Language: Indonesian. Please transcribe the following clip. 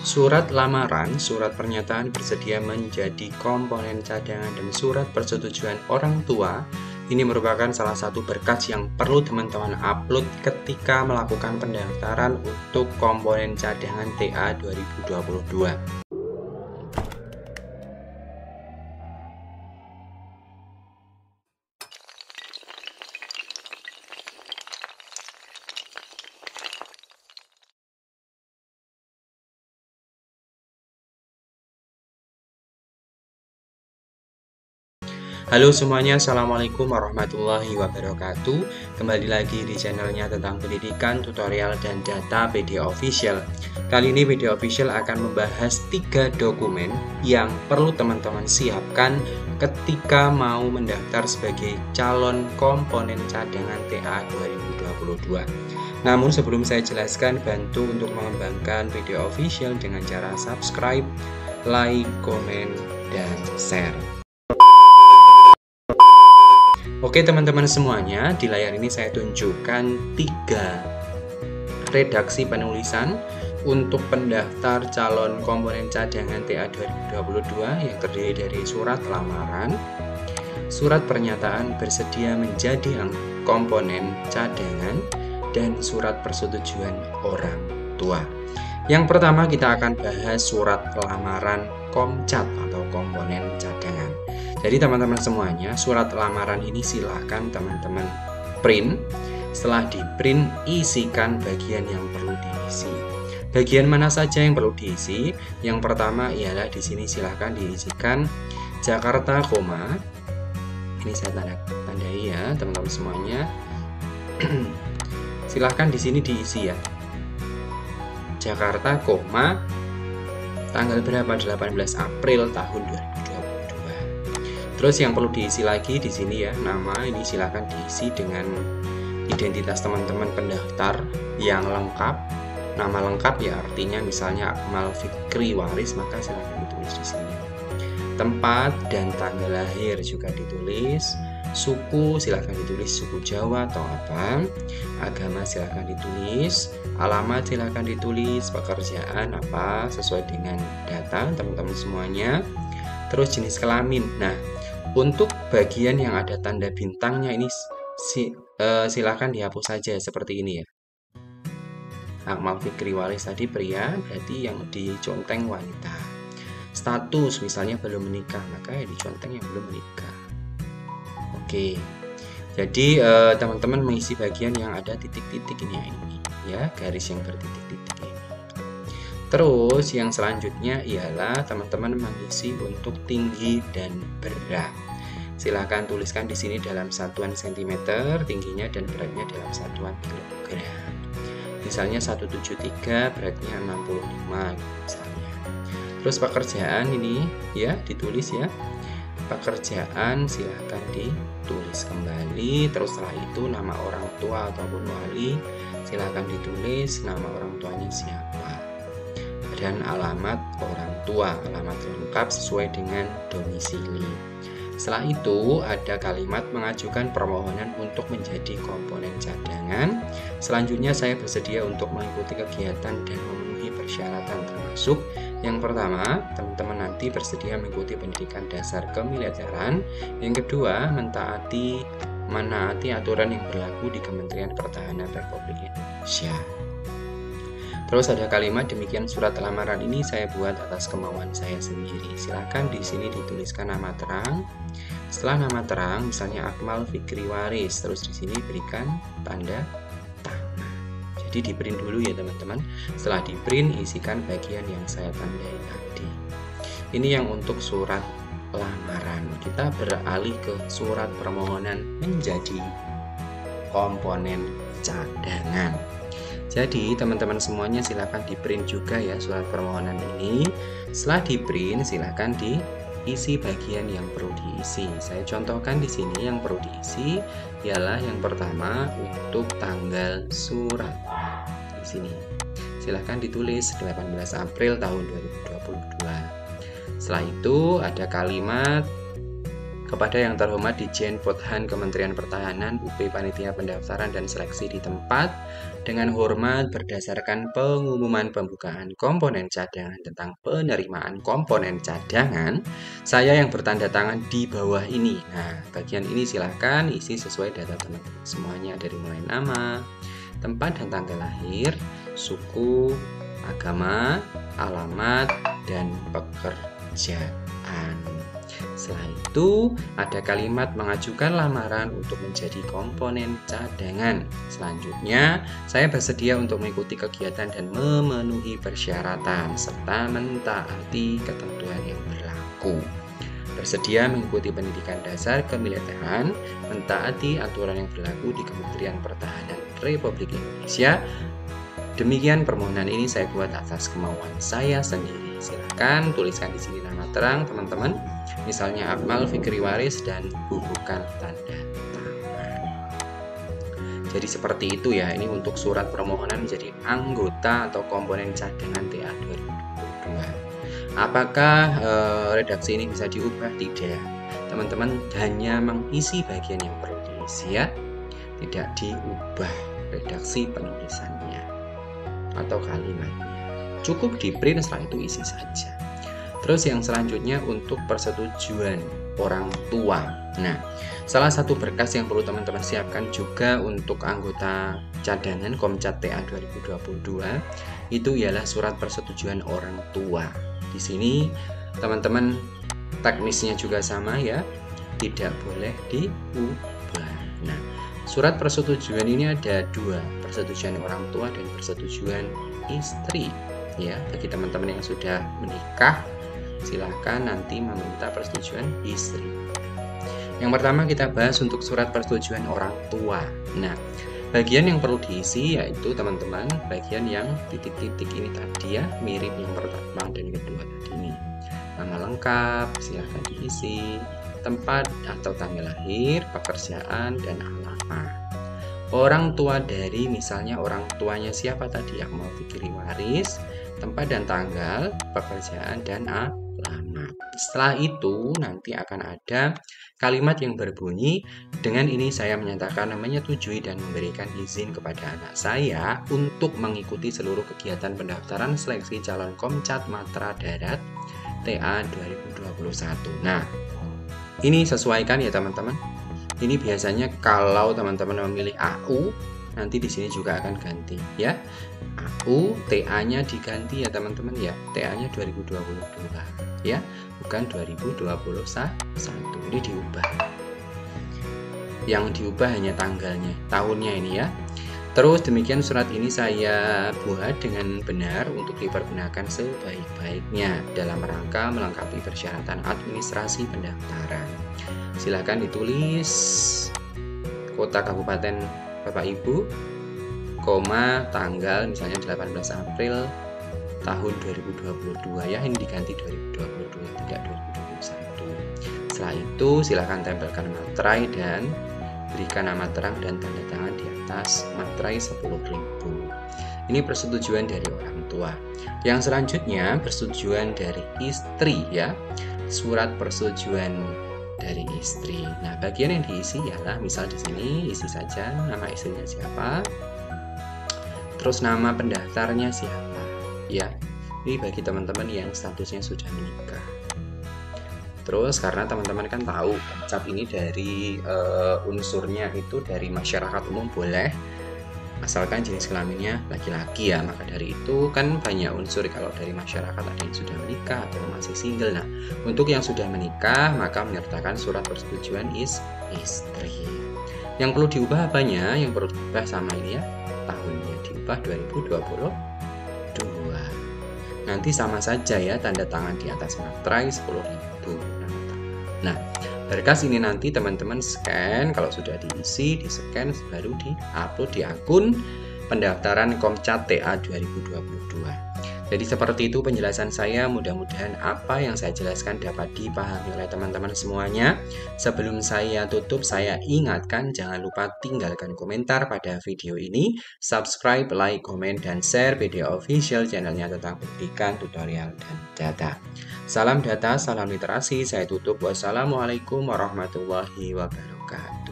Surat lamaran, surat pernyataan bersedia menjadi komponen cadangan, dan surat persetujuan orang tua ini merupakan salah satu berkas yang perlu teman-teman upload ketika melakukan pendaftaran untuk komponen cadangan TA 2022. Halo semuanya, Assalamualaikum warahmatullahi wabarakatuh. Kembali lagi di channelnya tentang pendidikan, tutorial, dan data PD Official. Kali ini PD Official akan membahas 3 dokumen yang perlu teman-teman siapkan ketika mau mendaftar sebagai calon komponen cadangan TA 2022. Namun sebelum saya jelaskan, bantu untuk mengembangkan PD Official dengan cara subscribe, like, komen, dan share. Oke teman-teman semuanya, di layar ini saya tunjukkan 3 redaksi penulisan untuk pendaftar calon komponen cadangan TA 2022 yang terdiri dari surat lamaran, surat pernyataan bersedia menjadi komponen cadangan, dan surat persetujuan orang tua. Yang pertama kita akan bahas surat lamaran komcat atau komponen cadangan. Jadi teman-teman semuanya, surat lamaran ini silahkan teman-teman print. Setelah di print, isikan bagian yang perlu diisi. Bagian mana saja yang perlu diisi? Yang pertama ialah di sini silahkan diisikan Jakarta, koma. Ini saya tandai ya teman-teman semuanya. Silahkan di sini diisi ya. Jakarta, koma, tanggal berapa? 18 April tahun 2022. Terus yang perlu diisi lagi di sini ya, nama ini silahkan diisi dengan identitas teman-teman pendaftar yang lengkap. Nama lengkap ya artinya misalnya Akmal Fikri Waris, maka silahkan ditulis di sini. Tempat dan tanggal lahir juga ditulis. Suku silahkan ditulis suku Jawa atau apa. Agama silahkan ditulis. Alamat silahkan ditulis. Pekerjaan apa sesuai dengan data teman-teman semuanya. Terus jenis kelamin. Nah, untuk bagian yang ada tanda bintangnya ini silahkan dihapus saja seperti ini ya. Akmal Fikri Waris tadi pria, berarti yang diconteng wanita. Status misalnya belum menikah, maka ya diconteng yang belum menikah. Oke, jadi teman-teman mengisi bagian yang ada titik-titik ini ya, garis yang bertitik-titik ini. Terus yang selanjutnya ialah teman-teman mengisi untuk tinggi dan berat. Silahkan tuliskan di sini dalam satuan cm, tingginya dan beratnya dalam satuan kilogram. Misalnya 173, beratnya 65 misalnya. Terus pekerjaan ini ya ditulis ya. Pekerjaan silahkan ditulis kembali. Terus setelah itu nama orang tua ataupun wali silahkan ditulis nama orang tuanya siapa, dan alamat orang tua, alamat lengkap sesuai dengan domisili. Setelah itu ada kalimat mengajukan permohonan untuk menjadi komponen cadangan. Selanjutnya saya bersedia untuk mengikuti kegiatan dan memenuhi persyaratan, termasuk yang pertama, teman-teman nanti bersedia mengikuti pendidikan dasar kemiliteran. Yang kedua, menaati aturan yang berlaku di Kementerian Pertahanan Republik Indonesia. Terus ada kalimat demikian surat lamaran ini saya buat atas kemauan saya sendiri. Silakan di sini dituliskan nama terang. Setelah nama terang, misalnya Akmal Fikri Waris, terus di sini berikan tanda tangan. Jadi di print dulu ya teman-teman. Setelah di print, isikan bagian yang saya tandai tadi. Ini yang untuk surat lamaran. Kita beralih ke surat permohonan menjadi komponen cadangan. Jadi teman-teman semuanya silahkan di print juga ya surat permohonan ini. Setelah di print silahkan diisi bagian yang perlu diisi. Saya contohkan di sini yang perlu diisi ialah yang pertama untuk tanggal surat. Di sini silahkan ditulis 18 April tahun 2022. Setelah itu ada kalimat Kepada yang terhormat Dijen Podhan Kementerian Pertahanan, UP Panitia Pendaftaran dan Seleksi di tempat, dengan hormat berdasarkan pengumuman pembukaan komponen cadangan tentang penerimaan komponen cadangan, saya yang bertanda tangan di bawah ini. Nah, bagian ini silahkan isi sesuai data teman-teman semuanya, dari mulai nama, tempat dan tanggal lahir, suku, agama, alamat, dan pekerjaan. Setelah itu, ada kalimat mengajukan lamaran untuk menjadi komponen cadangan. Selanjutnya, saya bersedia untuk mengikuti kegiatan dan memenuhi persyaratan serta mentaati ketentuan yang berlaku. Bersedia mengikuti pendidikan dasar kemiliteran, mentaati aturan yang berlaku di Kementerian Pertahanan Republik Indonesia. Demikian permohonan ini saya buat atas kemauan saya sendiri. Silakan tuliskan di sini nama terang teman-teman, misalnya Akmal Fikri Waris, dan bubukan tanda tangan. Jadi seperti itu ya, ini untuk surat permohonan menjadi anggota atau komponen cadangan TA 2022. Apakah redaksi ini bisa diubah? Tidak. Teman-teman hanya mengisi bagian yang perlu diisi ya, tidak diubah redaksi penulisannya atau kalimatnya. Cukup di print, setelah itu isi saja. Terus yang selanjutnya untuk persetujuan orang tua. Nah, salah satu berkas yang perlu teman-teman siapkan juga untuk anggota cadangan Komcat TA 2022 itu ialah surat persetujuan orang tua. Di sini teman-teman teknisnya juga sama ya, tidak boleh diubah. Nah, surat persetujuan ini ada dua, persetujuan orang tua dan persetujuan istri. Ya, bagi teman-teman yang sudah menikah, silahkan nanti meminta persetujuan istri. Yang pertama kita bahas untuk surat persetujuan orang tua. Nah, bagian yang perlu diisi yaitu teman-teman bagian yang titik-titik ini tadi ya, mirip yang pertama dan kedua tadi ini. Nama lengkap silahkan diisi, tempat atau tanggal lahir, pekerjaan, dan alamat. Orang tua dari, misalnya orang tuanya siapa tadi, Akmal Fikri Waris, tempat dan tanggal, pekerjaan, dan alamat. Setelah itu nanti akan ada kalimat yang berbunyi, dengan ini saya menyatakan menyetujui dan memberikan izin kepada anak saya untuk mengikuti seluruh kegiatan pendaftaran seleksi calon Komcat Matra Darat TA 2021. Nah, ini sesuaikan ya teman-teman. Ini biasanya kalau teman-teman memilih AU, nanti di sini juga akan ganti ya. AU, TA-nya diganti ya teman-teman ya. TA-nya 2022 ya, bukan 2021. Ini diubah. Yang diubah hanya tanggalnya, tahunnya ini ya. Terus demikian surat ini saya buat dengan benar untuk dipergunakan sebaik-baiknya dalam rangka melengkapi persyaratan administrasi pendaftaran. Silahkan ditulis kota kabupaten Bapak Ibu, koma, tanggal misalnya 18 April tahun 2022 ya, ini diganti 2022 tidak 2021. Setelah itu silahkan tempelkan materai dan berikan nama terang dan tanda tangan di atas materai 10.000. Ini persetujuan dari orang tua. Yang selanjutnya persetujuan dari istri ya, surat persetujuan dari istri. Nah, bagian yang diisi ialah misal di sini isi saja nama istrinya siapa, terus nama pendaftarnya siapa ya. Ini bagi teman-teman yang statusnya sudah menikah. Terus karena teman-teman kan tahu Komcat ini dari unsurnya itu dari masyarakat umum boleh, asalkan jenis kelaminnya laki-laki ya. Maka dari itu kan banyak unsur, kalau dari masyarakat ada yang sudah menikah atau masih single. Nah, untuk yang sudah menikah maka menyertakan surat persetujuan istri. Yang perlu diubah apanya? Yang perlu diubah sama ini ya, tahunnya diubah 2022. Nanti sama saja ya, tanda tangan di atas materai 10.000. Nah, berkas ini nanti teman-teman scan, kalau sudah diisi, di scan baru di-upload di akun pendaftaran Komcat TA 2022. Jadi seperti itu penjelasan saya, mudah-mudahan apa yang saya jelaskan dapat dipahami oleh teman-teman semuanya. Sebelum saya tutup, saya ingatkan jangan lupa tinggalkan komentar pada video ini, subscribe, like, komen, dan share video official channelnya tentang pendidikan, tutorial, dan data. Salam data, salam literasi, saya tutup. Wassalamualaikum warahmatullahi wabarakatuh.